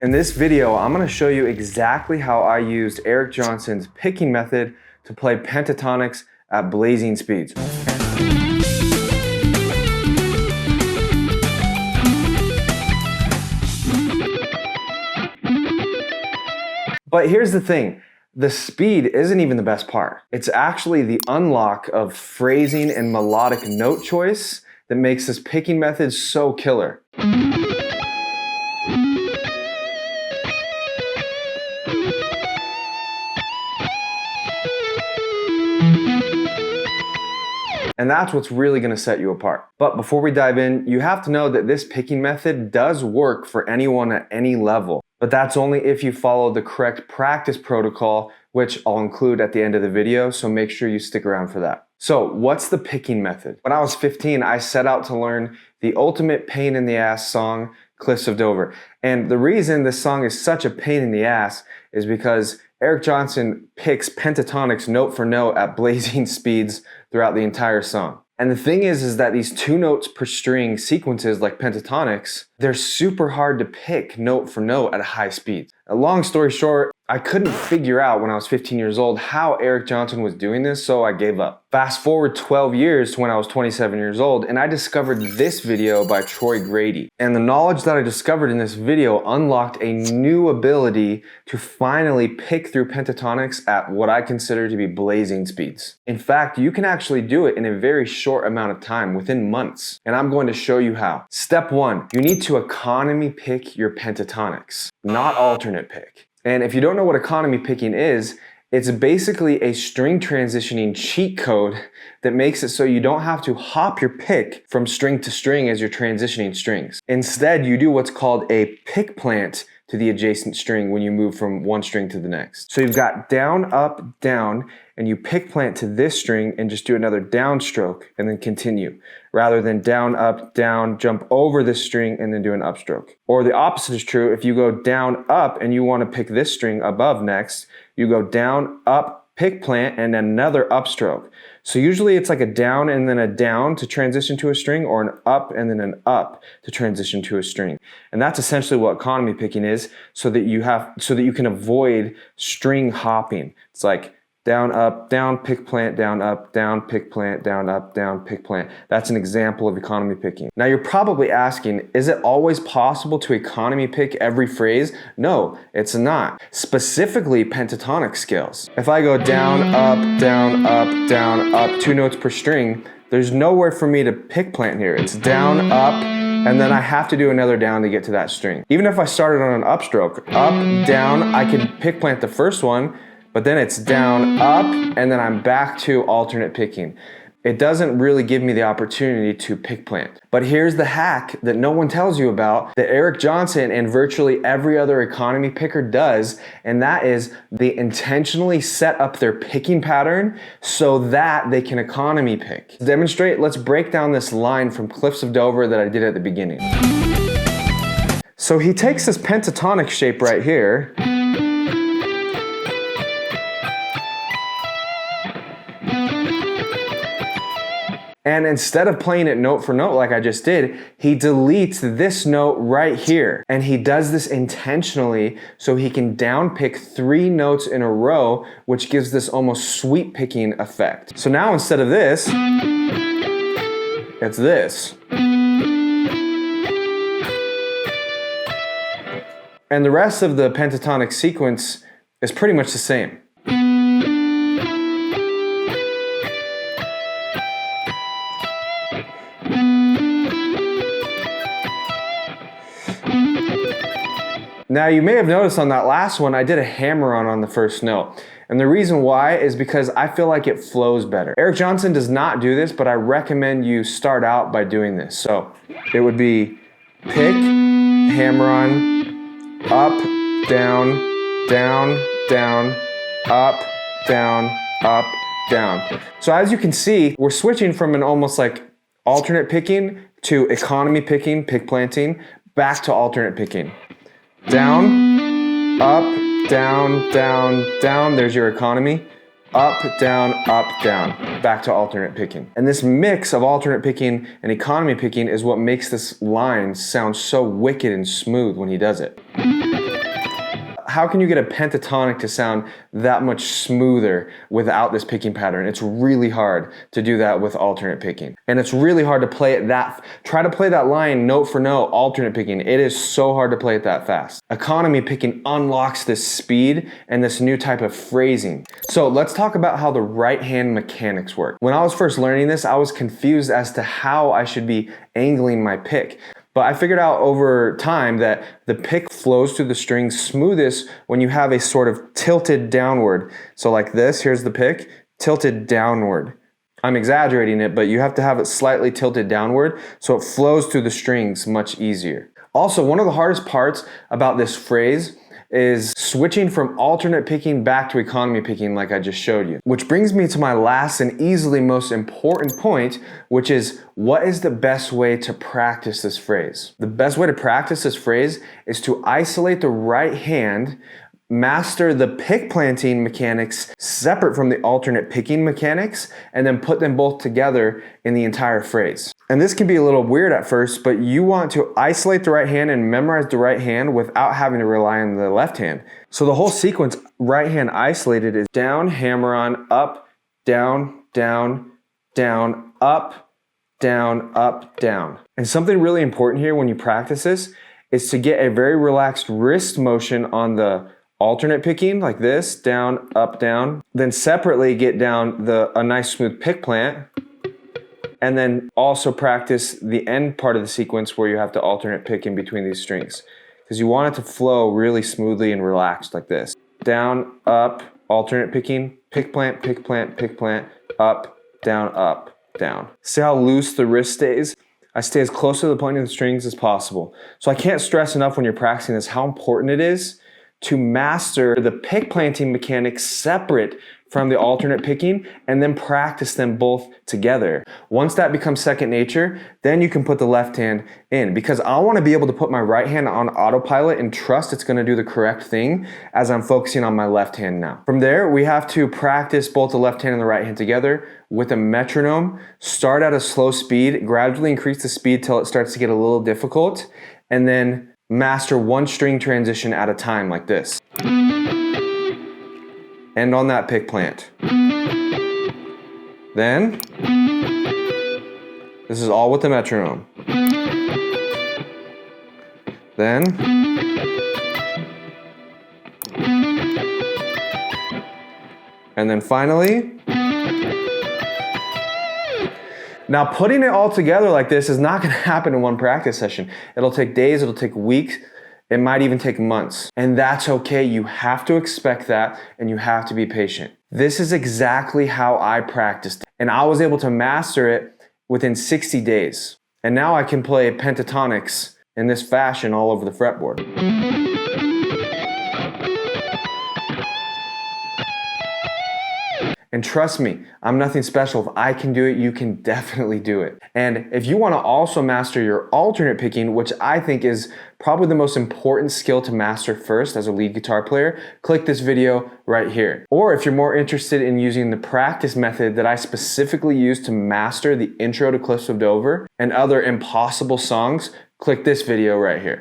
In this video, I'm going to show you exactly how I used Eric Johnson's picking method to play pentatonics at blazing speeds. But here's the thing, the speed isn't even the best part. It's actually the unlock of phrasing and melodic note choice that makes this picking method so killer. And that's what's really going to set you apart. But before we dive in, you have to know that this picking method does work for anyone at any level. But that's only if you follow the correct practice protocol, which I'll include at the end of the video, so make sure you stick around for that. So what's the picking method? When I was 15, I set out to learn the ultimate pain in the ass song, Cliffs of Dover. And the reason this song is such a pain in the ass is because Eric Johnson picks pentatonics note for note at blazing speeds throughout the entire song. And the thing is that these 2 notes per string sequences like pentatonics, they're super hard to pick note for note at high speeds. A long story short, I couldn't figure out when I was 15 years old how Eric Johnson was doing this, so I gave up. Fast forward 12 years to when I was 27 years old, and I discovered this video by Troy Grady. And the knowledge that I discovered in this video unlocked a new ability to finally pick through pentatonics at what I consider to be blazing speeds. In fact, you can actually do it in a very short amount of time, within months. And I'm going to show you how. Step 1, you need to economy pick your pentatonics, not alternate pick. And if you don't know what economy picking is, it's basically a string transitioning cheat code that makes it so you don't have to hop your pick from string to string as you're transitioning strings. Instead, you do what's called a pick plant to the adjacent string when you move from one string to the next. So you've got down, up, down, and you pick plant to this string and just do another downstroke and then continue, rather than down, up, down, jump over this string and then do an upstroke. Or the opposite is true. If you go down, up, and you want to pick this string above next, you go down, up, pick plant, and another upstroke. So usually it's like a down and then a down to transition to a string, or an up and then an up to transition to a string. And that's essentially what economy picking is, so that you can avoid string hopping. It's like down, pick plant, down, pick plant, down, pick plant. That's an example of economy picking. Now you're probably asking, is it always possible to economy pick every phrase? No, it's not. Specifically pentatonic scales. If I go down, up, 2 notes per string, there's nowhere for me to pick plant here. It's down, up, and then I have to do another down to get to that string. Even if I started on an upstroke, up, down, I can pick plant the first one, but then it's down, up, and then I'm back to alternate picking. It doesn't really give me the opportunity to pick plant. But here's the hack that no one tells you about, that Eric Johnson and virtually every other economy picker does, and that is they intentionally set up their picking pattern so that they can economy pick. To demonstrate, let's break down this line from Cliffs of Dover that I did at the beginning. So he takes this pentatonic shape right here, and instead of playing it note for note like I just did, he deletes this note right here. And he does this intentionally so he can down pick 3 notes in a row, which gives this almost sweep picking effect. So now instead of this, it's this. And the rest of the pentatonic sequence is pretty much the same. Now you may have noticed on that last one, I did a hammer-on on the first note. And the reason why is because I feel like it flows better. Eric Johnson does not do this, but I recommend you start out by doing this. So it would be pick, hammer-on, up, down, up, down. So as you can see, we're switching from an almost like alternate picking to economy picking, pick planting, back to alternate picking. Down, up, down, there's your economy. Up, down, back to alternate picking. And this mix of alternate picking and economy picking is what makes this line sound so wicked and smooth when he does it. how can you get a pentatonic to sound that much smoother without this picking pattern? It's really hard to do that with alternate picking. And it's really hard to play it try to play that line note for note, alternate picking. It is so hard to play it that fast. Economy picking unlocks this speed and this new type of phrasing. So let's talk about how the right hand mechanics work. When I was first learning this, I was confused as to how I should be angling my pick. But I figured out over time that the pick flows through the strings smoothest when you have a sort of tilted downward. So like this, here's the pick, tilted downward. I'm exaggerating it, but you have to have it slightly tilted downward so it flows through the strings much easier. Also, one of the hardest parts about this phrase is switching from alternate picking back to economy picking like I just showed you. Which brings me to my last and easily most important point, which is what is the best way to practice this phrase? The best way to practice this phrase is to isolate the right hand, master the pick planting mechanics separate from the alternate picking mechanics, and then put them both together in the entire phrase. And this can be a little weird at first, but you want to isolate the right hand and memorize the right hand without having to rely on the left hand. So the whole sequence, right hand isolated, is down, hammer on, up, down, down, down, up, down, up, down. And something really important here when you practice this is to get a very relaxed wrist motion on the alternate picking like this, down, up, down. Then separately get down a nice smooth pick plant. And then also practice the end part of the sequence where you have to alternate pick in between these strings. Because you want it to flow really smoothly and relaxed like this. Down, up, alternate picking, pick plant, pick plant, pick plant, up, down, down. See how loose the wrist stays? I stay as close to the point of the strings as possible. So I can't stress enough when you're practicing this how important it is to master the pick planting mechanics separate from the alternate picking and then practice them both together. Once that becomes second nature, then you can put the left hand in, because I want to be able to put my right hand on autopilot and trust it's going to do the correct thing as I'm focusing on my left hand now. From there, we have to practice both the left hand and the right hand together with a metronome. Start at a slow speed, gradually increase the speed till it starts to get a little difficult, and then master one string transition at a time like this. End on that pick plant. Then, this is all with the metronome. Then, and then finally, now putting it all together like this is not going to happen in one practice session. It'll take days, it'll take weeks, it might even take months. And that's okay, you have to expect that and you have to be patient. This is exactly how I practiced, and I was able to master it within 60 days. And now I can play pentatonics in this fashion all over the fretboard. And trust me, I'm nothing special. If I can do it, you can definitely do it. And if you want to also master your alternate picking, which I think is probably the most important skill to master first as a lead guitar player, click this video right here. Or if you're more interested in using the practice method that I specifically use to master the intro to Cliffs of Dover and other impossible songs, click this video right here.